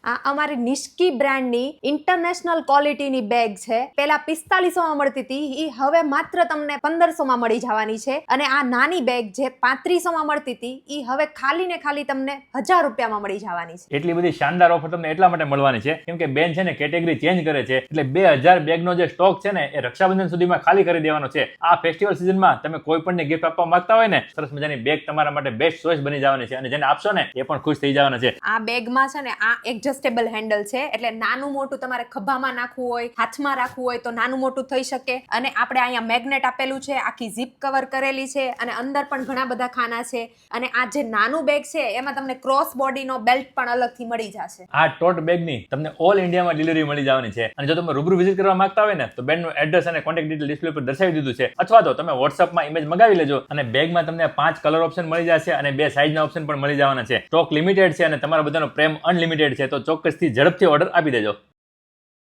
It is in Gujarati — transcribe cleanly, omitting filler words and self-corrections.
આ અમારી નિષ્કી બ્રાન્ડની ઇન્ટરનેશનલ ક્વોલિટીની બેગ છે. પેલા 4500 માં મળતી હતી, ઈ હવે માત્ર તમને 1500 માં મળી જવાની છે. અને આ નાની બેગ જે 3500 માં મળતી હતી, ઈ હવે ખાલી ને ખાલી તમને 1000 રૂપિયામાં મળી જવાની છે. એટલી બધી શાનદાર ઓફર તમને એટલા માટે મળવાની છે કેમ કે બેન છે ને કેટેગરી ચેન્જ કરે છે, એટલે 2000 બેગનો જે સ્ટોક છે ને એ રક્ષાબંધન સુધીમાં ખાલી કરી દેવાનો છે. આ ફેસ્ટિવલ સિઝનમાં તમે કોઈ પણ ગિફ્ટ આપવા માંગતા હોય ને, સરસ મજાની બેગ તમારા માટે બેસ્ટ ચોઈસ બની જવાની છે અને જેને આપશો ને એ પણ ખુશ થઈ જવાના છે. આ બેગમાં છે ને આ એડજસ્ટેબલ હેન્ડલ છે, એટલે નાનું મોટું તમારે ખભામાં નાખવું હોય, હાથમાં રાખવું હોય તો નાનું મોટું થઈ શકે. અને આપણે અહીંયા મેગ્નેટ આપેલું છે, આખી ઝીપ કવર કરેલી છે અને અંદર પણ ઘણા બધા ખાના છે. અને આ જે નાનું બેગ છે એમાં તમને ક્રોસ બોડીનો બેલ્ટ પણ અલગથી મળી જશે. આ ટોટ બેગની તમને ઓલ ઇન્ડિયામાં ડિલિવરી મળી જવાની છે. અને જો તમે રૂબરૂ વિઝિટ કરવા માંગતા હોય ને તો બેનનું એડ્રેસ અને કોન્ટેક્ટ ડિટેલ ડિસ્પ્લે પર દર્શાવી દીધું છે, અથવા તો તમે વોટ્સઅપમાં ઇમેજ મંગાવી લેજો. અને બેગમાં તમને 5 કલર ઓપ્શન મળી જશે અને 2 સાઇઝના ઓપ્શન પણ મળી જવાના છે. સ્ટોક લિમિટેડ છે અને તમારા બધાનો પ્રેમ અનલિમિટેડ છે, તો ચોક્કસથી ઝડપથી ઓર્ડર આપી દેજો.